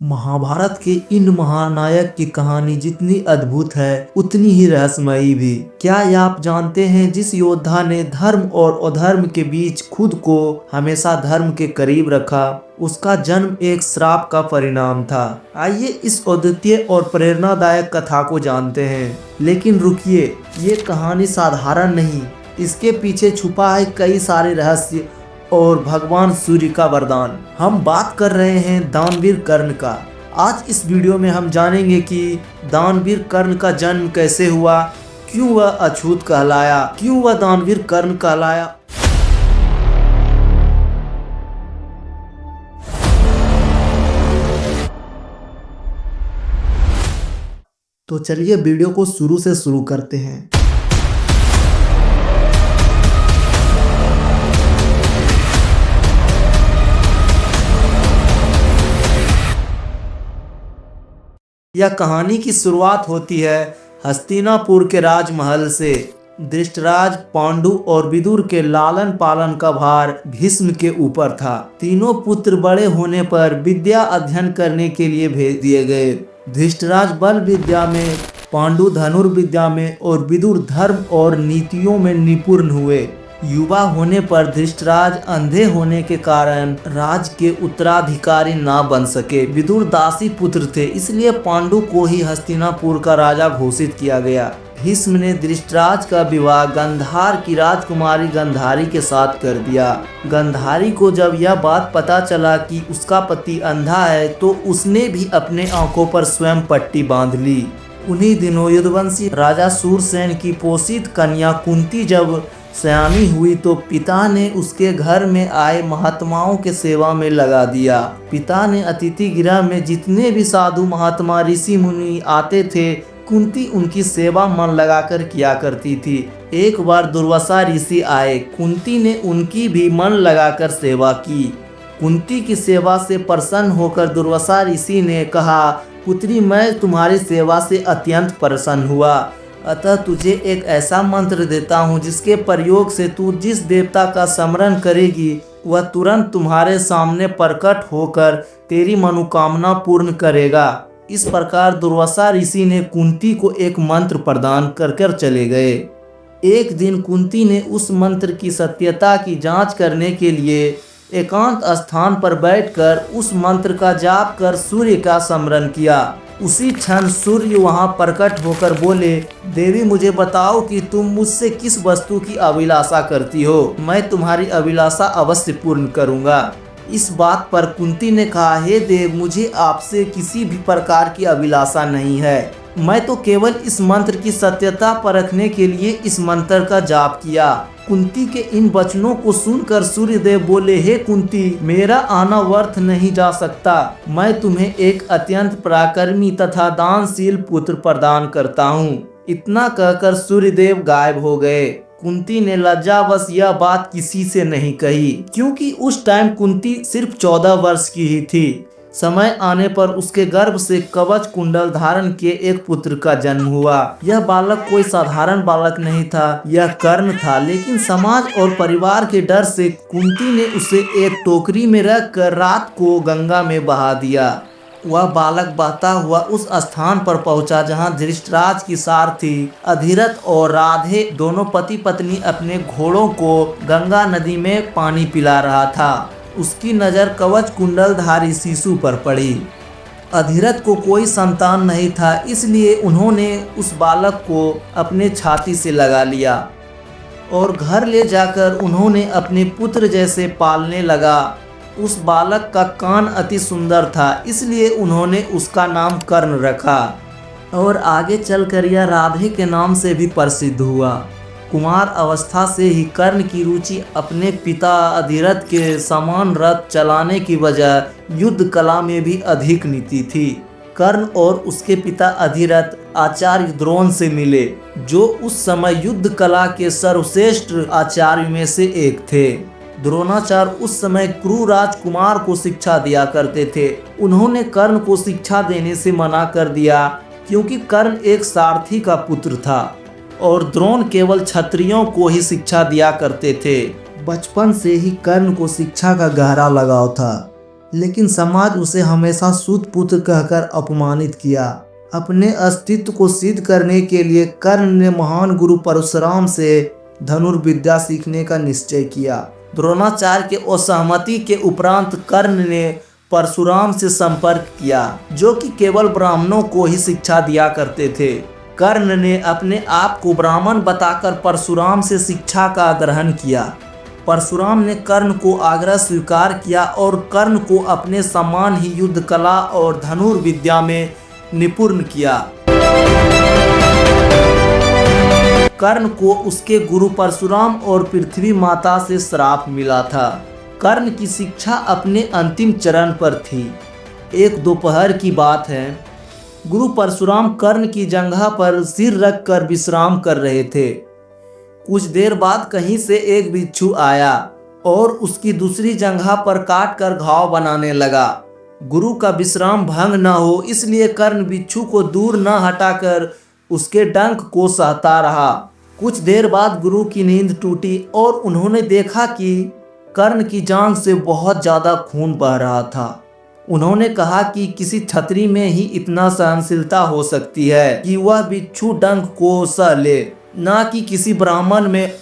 महाभारत के इन महानायक की कहानी जितनी अद्भुत है उतनी ही रहस्यमयी भी। क्या ये आप जानते हैं जिस योद्धा ने धर्म और अधर्म के बीच खुद को हमेशा धर्म के करीब रखा, उसका जन्म एक श्राप का परिणाम था। आइए इस अद्वितीय और प्रेरणादायक कथा को जानते हैं। लेकिन रुकिए, ये कहानी साधारण नहीं, इसके पीछे छुपा है कई सारे रहस्य और भगवान सूर्य का वरदान। हम बात कर रहे हैं दानवीर कर्ण का। आज इस वीडियो में हम जानेंगे कि दानवीर कर्ण का जन्म कैसे हुआ, क्यों वह अछूत कहलाया, क्यों वह दानवीर कर्ण कहलाया। तो चलिए वीडियो को शुरू से शुरू करते हैं। यह कहानी की शुरुआत होती है हस्तिनापुर के राजमहल से। धृतराज, पांडु और विदुर के लालन पालन का भार भीष्म के ऊपर था। तीनों पुत्र बड़े होने पर विद्या अध्ययन करने के लिए भेज दिए गए। धृतराज बल विद्या में, पांडु धनुर्विद्या में और विदुर धर्म और नीतियों में निपुण हुए। युवा होने पर धृतराज अंधे होने के कारण राज के उत्तराधिकारी ना बन सके। विदुर दासी पुत्र थे, इसलिए पांडु को ही हस्तिनापुर का राजा घोषित किया गया। भीष्म ने धृतराज का विवाह गंधार की राजकुमारी गंधारी के साथ कर दिया। गंधारी को जब यह बात पता चला कि उसका पति अंधा है तो उसने भी अपने आंखों पर स्वयं पट्टी बांध ली। उन्हीं दिनों यदुवंशी राजा सूरसेन की पोषित कन्या कुंती जब सयानी हुई तो पिता ने उसके घर में आए महात्माओं के सेवा में लगा दिया। पिता ने अतिथि गृह में जितने भी साधु महात्मा ऋषि मुनि आते थे, कुंती उनकी सेवा मन लगाकर किया करती थी। एक बार दुर्वासा ऋषि आए, कुंती ने उनकी भी मन लगाकर सेवा की। कुंती की सेवा से प्रसन्न होकर दुर्वासा ऋषि ने कहा, पुत्री, मैं तुम्हारी सेवा से अत्यंत प्रसन्न हुआ, अतः तुझे एक ऐसा मंत्र देता हूँ जिसके प्रयोग से तू जिस देवता का स्मरण करेगी वह तुरंत तुम्हारे सामने प्रकट होकर तेरी मनोकामना पूर्ण करेगा। इस प्रकार दुर्वासा ऋषि ने कुंती को एक मंत्र प्रदान कर चले गए। एक दिन कुंती ने उस मंत्र की सत्यता की जांच करने के लिए एकांत स्थान पर बैठकर उस मंत्र का जाप कर सूर्य का स्मरण किया। उसी क्षण सूर्य वहां प्रकट होकर बोले, देवी, मुझे बताओ कि तुम मुझसे किस वस्तु की अभिलाषा करती हो, मैं तुम्हारी अभिलाषा अवश्य पूर्ण करूंगा। इस बात पर कुंती ने कहा, हे देव, मुझे आपसे किसी भी प्रकार की अभिलाषा नहीं है, मैं तो केवल इस मंत्र की सत्यता परखने के लिए इस मंत्र का जाप किया। कुंती के इन वचनों को सुनकर सूर्यदेव बोले, हे कुंती, मेरा आना व्यर्थ नहीं जा सकता, मैं तुम्हें एक अत्यंत पराक्रमी तथा दानशील पुत्र प्रदान करता हूँ। इतना कहकर सूर्यदेव गायब हो गए। कुंती ने लज्जावश यह बात किसी से नहीं कही, क्योंकि उस टाइम कुंती सिर्फ 14 वर्ष की ही थी। समय आने पर उसके गर्भ से कवच कुंडल धारण किए एक पुत्र का जन्म हुआ। यह बालक कोई साधारण बालक नहीं था, यह कर्ण था। लेकिन समाज और परिवार के डर से कुंती ने उसे एक टोकरी में रखकर रात को गंगा में बहा दिया। वह बालक बहता हुआ उस स्थान पर पहुंचा जहां धृतराज की सारथी अधिरथ और राधे दोनों पति पत्नी अपने घोड़ों को गंगा नदी में पानी पिला रहा था। उसकी नज़र कवच कुंडलधारी शिशु पर पड़ी। अधिरथ को कोई संतान नहीं था, इसलिए उन्होंने उस बालक को अपने छाती से लगा लिया और घर ले जाकर उन्होंने अपने पुत्र जैसे पालने लगा। उस बालक का कान अति सुंदर था, इसलिए उन्होंने उसका नाम कर्ण रखा और आगे चलकर यह राधे के नाम से भी प्रसिद्ध हुआ। कुमार अवस्था से ही कर्ण की रुचि अपने पिता अधिरथ के समान रथ चलाने की वजह युद्ध कला में भी अधिक नीति थी। कर्ण और उसके पिता अधिरथ आचार्य द्रोण से मिले, जो उस समय युद्ध कला के सर्वश्रेष्ठ आचार्य में से एक थे। द्रोणाचार्य उस समय क्रू राजकुमार को शिक्षा दिया करते थे। उन्होंने कर्ण को शिक्षा देने से मना कर दिया, क्योंकि कर्ण एक सारथी का पुत्र था और द्रोण केवल क्षत्रियों को ही शिक्षा दिया करते थे। बचपन से ही कर्ण को शिक्षा का गहरा लगाव था। लेकिन समाज उसे हमेशा सूत पुत्र कहकर अपमानित किया। अपने अस्तित्व को सिद्ध करने के लिए कर्ण ने महान गुरु परशुराम से धनुर्विद्या सीखने का निश्चय किया। द्रोणाचार्य के असहमति के उपरांत कर्ण ने परशुराम से संपर्क किया, जो कि केवल ब्राह्मणों को ही शिक्षा दिया करते थे। कर्ण ने अपने आप को ब्राह्मण बताकर परशुराम से शिक्षा का ग्रहण किया। परशुराम ने कर्ण को आग्रह स्वीकार किया और कर्ण को अपने समान ही युद्ध कला और धनुर्विद्या में निपुण किया। कर्ण को उसके गुरु परशुराम और पृथ्वी माता से श्राप मिला था। कर्ण की शिक्षा अपने अंतिम चरण पर थी। एक दोपहर की बात है, गुरु परशुराम कर्ण की जंघा पर सिर रखकर विश्राम कर रहे थे। कुछ देर बाद कहीं से एक बिच्छू आया और उसकी दूसरी जंघा पर काट कर घाव बनाने लगा। गुरु का विश्राम भंग न हो इसलिए कर्ण बिच्छू को दूर न हटाकर उसके डंक को सहता रहा। कुछ देर बाद गुरु की नींद टूटी और उन्होंने देखा कि कर्ण की जांघ से बहुत ज्यादा खून बह रहा था। उन्होंने कहा कि किसी क्षत्रिय में ही इतना सहनशीलता हो सकती है कि वह बिच्छू डंक को सह ले, ना कि किसी ब्राह्मण में।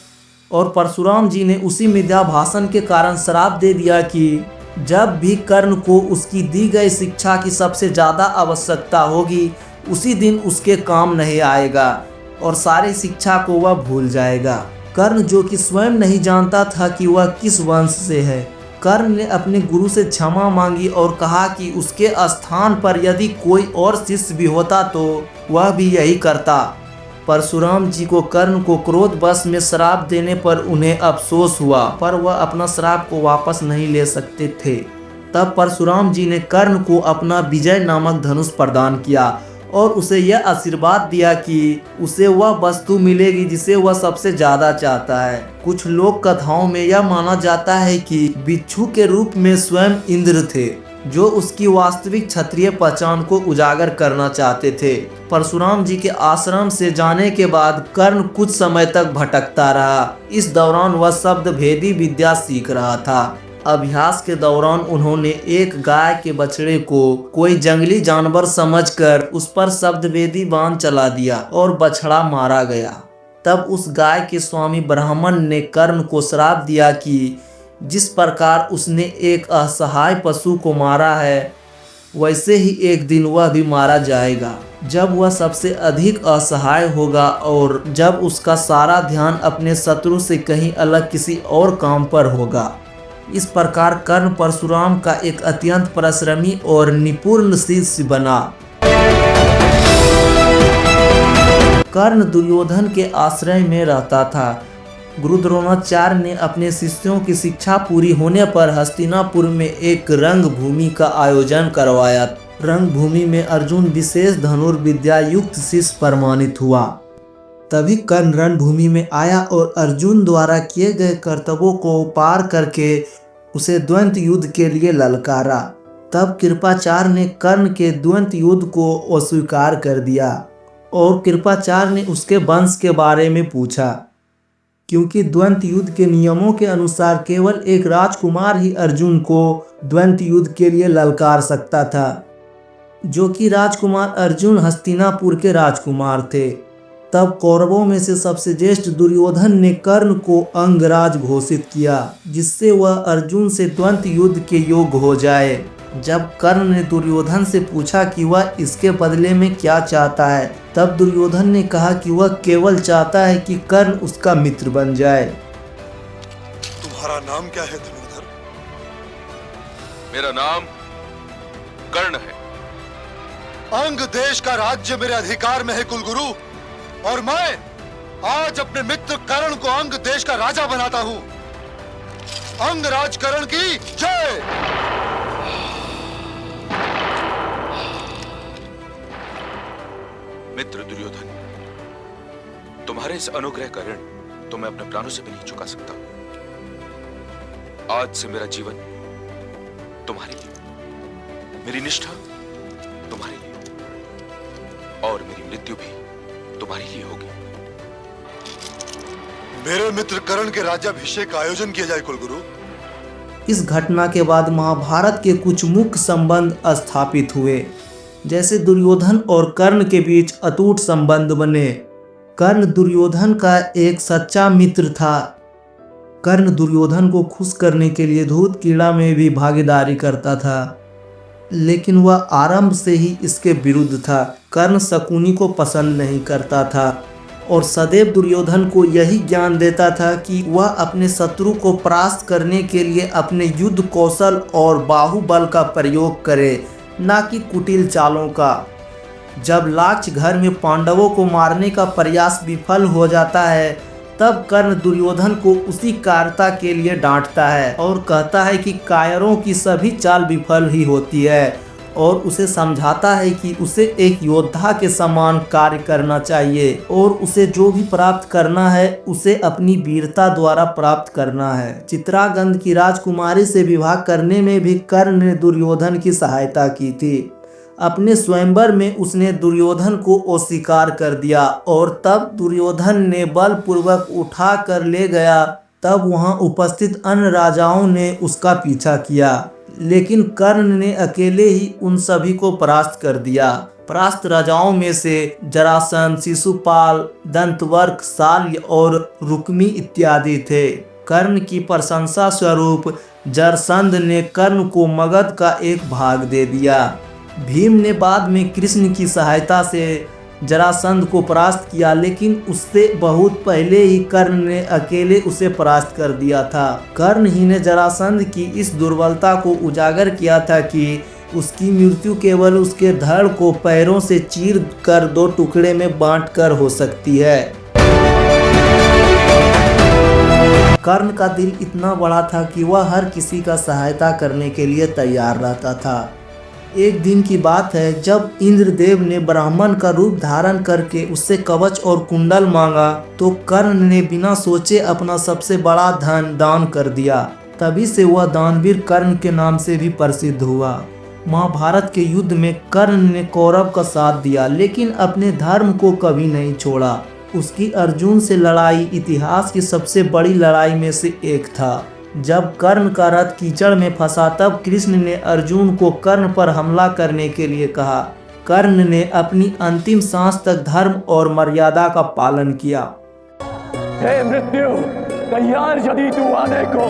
और परशुराम जी ने उसी मिथ्या भाषण के कारण श्राप दे दिया कि जब भी कर्ण को उसकी दी गई शिक्षा की सबसे ज्यादा आवश्यकता होगी उसी दिन उसके काम नहीं आएगा और सारी शिक्षा को वह भूल जाएगा। कर्ण, जो कि स्वयं नहीं जानता था कि वह किस वंश से है, कर्ण ने अपने गुरु से क्षमा मांगी और कहा कि उसके स्थान पर यदि कोई और शिष्य भी होता तो वह भी यही करता। परशुराम जी को कर्ण को क्रोधवश में श्राप देने पर उन्हें अफसोस हुआ, पर वह अपना श्राप को वापस नहीं ले सकते थे। तब परशुराम जी ने कर्ण को अपना विजय नामक धनुष प्रदान किया और उसे यह आशीर्वाद दिया कि उसे वह वस्तु मिलेगी जिसे वह सबसे ज्यादा चाहता है। कुछ लोक कथाओं में यह माना जाता है कि बिच्छू के रूप में स्वयं इंद्र थे, जो उसकी वास्तविक क्षत्रिय पहचान को उजागर करना चाहते थे। परशुराम जी के आश्रम से जाने के बाद कर्ण कुछ समय तक भटकता रहा। इस दौरान वह शब्द भेदी विद्या सीख रहा था। अभ्यास के दौरान उन्होंने एक गाय के बछड़े को कोई जंगली जानवर समझकर उस पर शब्दवेदी बाण चला दिया और बछड़ा मारा गया। तब उस गाय के स्वामी ब्राह्मण ने कर्ण को श्राप दिया कि जिस प्रकार उसने एक असहाय पशु को मारा है वैसे ही एक दिन वह भी मारा जाएगा, जब वह सबसे अधिक असहाय होगा और जब उसका सारा ध्यान अपने शत्रु से कहीं अलग किसी और काम पर होगा। इस प्रकार कर्ण परशुराम का एक अत्यंत परिश्रमी और निपुण शिष्य बना। कर्ण दुर्योधन के आश्रय में रहता था। गुरु द्रोणाचार्य ने अपने शिष्यों की शिक्षा पूरी होने पर हस्तिनापुर में एक रंग भूमि का आयोजन करवाया। रंग भूमि में अर्जुन विशेष धनुर्विद्या युक्त शिष्य प्रमाणित हुआ। तभी कर्ण रणभूमि में आया और अर्जुन द्वारा किए गए कर्तव्यों को पार करके उसे द्वंद्व युद्ध के लिए ललकारा। तब कृपाचार्य ने कर्ण के द्वंद्व युद्ध को अस्वीकार कर दिया और कृपाचार्य ने उसके वंश के बारे में पूछा, क्योंकि द्वंद्व युद्ध के नियमों के अनुसार केवल एक राजकुमार ही अर्जुन को द्वंद्व युद्ध के लिए ललकार सकता था, जो कि राजकुमार अर्जुन हस्तिनापुर के राजकुमार थे। तब कौरवों में से सबसे ज्येष्ठ दुर्योधन ने कर्ण को अंगराज घोषित किया, जिससे वह अर्जुन से द्वंद्व युद्ध के योग्य हो जाए। जब कर्ण ने दुर्योधन से पूछा कि वह इसके बदले में क्या चाहता है, तब दुर्योधन ने कहा कि वह केवल चाहता है कि कर्ण उसका मित्र बन जाए। तुम्हारा नाम क्या है धनुर्धर? मेरा नाम कर्ण है। अंग देश का राज्य मेरे अधिकार में है कुलगुरु, और मैं आज अपने मित्र कर्ण को अंग देश का राजा बनाता हूं। अंगराज कर्ण की जय। मित्र दुर्योधन, तुम्हारे इस अनुग्रह का ऋण तो मैं अपने प्राणों से भी नहीं चुका सकता। आज से मेरा जीवन तुम्हारे लिए, मेरी निष्ठा तुम्हारे लिए और मेरी मृत्यु भी तुम्हारे लिए होगी। मेरे मित्र कर्ण के राज्याभिषेक का आयोजन किया जाए कुलगुरु। इस घटना के बाद महाभारत के कुछ मुख्य संबंध स्थापित हुए, जैसे दुर्योधन और कर्ण के बीच अटूट संबंध बने। कर्ण दुर्योधन का एक सच्चा मित्र था। कर्ण दुर्योधन को खुश करने के लिए दूध क्रीड़ा में भी भागीदारी करता था, लेकिन वह आरंभ से ही इसके विरुद्ध था। कर्ण शकुनी को पसंद नहीं करता था और सदैव दुर्योधन को यही ज्ञान देता था कि वह अपने शत्रु को परास्त करने के लिए अपने युद्ध कौशल और बाहुबल का प्रयोग करे, न कि कुटिल चालों का। जब लाक्ष घर में पांडवों को मारने का प्रयास विफल हो जाता है, तब कर्ण दुर्योधन को उसी कायरता के लिए डांटता है और कहता है कि कायरों की सभी चाल विफल ही होती है, और उसे समझाता है कि उसे एक योद्धा के समान कार्य करना चाहिए और उसे जो भी प्राप्त करना है उसे अपनी वीरता द्वारा प्राप्त करना है। चित्रागंध की राजकुमारी से विवाह करने में भी कर्ण ने दुर्योधन की सहायता की थी। अपने स्वयंवर में उसने दुर्योधन को अस्वीकार कर दिया और तब दुर्योधन ने बलपूर्वक उठा कर ले गया। तब वहां उपस्थित अन्य राजाओं ने उसका पीछा किया, लेकिन कर्ण ने अकेले ही उन सभी को परास्त कर दिया। परास्त राजाओं में से जरासंध, शिशुपाल, दंतवर्क, शाल्य और रुक्मी इत्यादि थे। कर्ण की प्रशंसा स्वरूप जरासंध ने कर्ण को मगध का एक भाग दे दिया। भीम ने बाद में कृष्ण की सहायता से जरासंध को परास्त किया, लेकिन उससे बहुत पहले ही कर्ण ने अकेले उसे परास्त कर दिया था। कर्ण ही ने जरासंध की इस दुर्बलता को उजागर किया था कि उसकी मृत्यु केवल उसके धड़ को पैरों से चीर कर 2 टुकड़े में बांटकर हो सकती है। कर्ण का दिल इतना बड़ा था कि वह हर किसी का सहायता करने के लिए तैयार रहता था। एक दिन की बात है, जब इंद्रदेव ने ब्राह्मण का रूप धारण करके उससे कवच और कुंडल मांगा, तो कर्ण ने बिना सोचे अपना सबसे बड़ा धन दान कर दिया। तभी से वह दानवीर कर्ण के नाम से भी प्रसिद्ध हुआ। महाभारत के युद्ध में कर्ण ने कौरव का साथ दिया, लेकिन अपने धर्म को कभी नहीं छोड़ा। उसकी अर्जुन से लड़ाई इतिहास की सबसे बड़ी लड़ाई में से एक था। जब कर्ण का रथ कीचड़ में फंसा, तब कृष्ण ने अर्जुन को कर्ण पर हमला करने के लिए कहा। कर्ण ने अपनी अंतिम सांस तक धर्म और मर्यादा का पालन किया। हे मृत्यु, तैयार यदि तू आने को,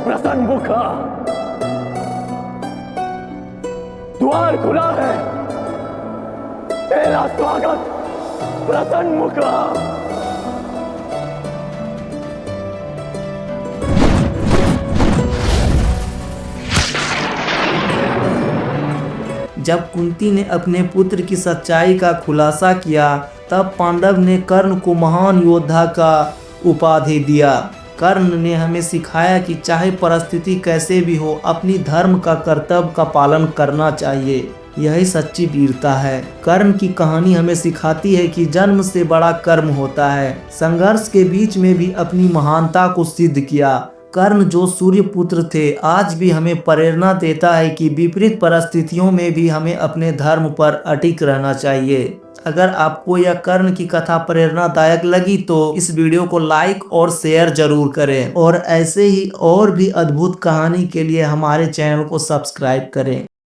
प्रसन्न मुखा, द्वार खुला है, तेरा स्वागत प्रसन्न मुखा। जब कुंती ने अपने पुत्र की सच्चाई का खुलासा किया, तब पांडव ने कर्ण को महान योद्धा का उपाधि दिया। कर्ण ने हमें सिखाया कि चाहे परिस्थिति कैसे भी हो, अपनी धर्म का कर्तव्य का पालन करना चाहिए। यही सच्ची वीरता है। कर्ण की कहानी हमें सिखाती है कि जन्म से बड़ा कर्म होता है। संघर्ष के बीच में भी अपनी महानता को सिद्ध किया। कर्ण जो सूर्य पुत्र थे, आज भी हमें प्रेरणा देता है कि विपरीत परिस्थितियों में भी हमें अपने धर्म पर अटिक रहना चाहिए। अगर आपको यह कर्ण की कथा प्रेरणादायक लगी तो इस वीडियो को लाइक और शेयर जरूर करें, और ऐसे ही और भी अद्भुत कहानी के लिए हमारे चैनल को सब्सक्राइब करें।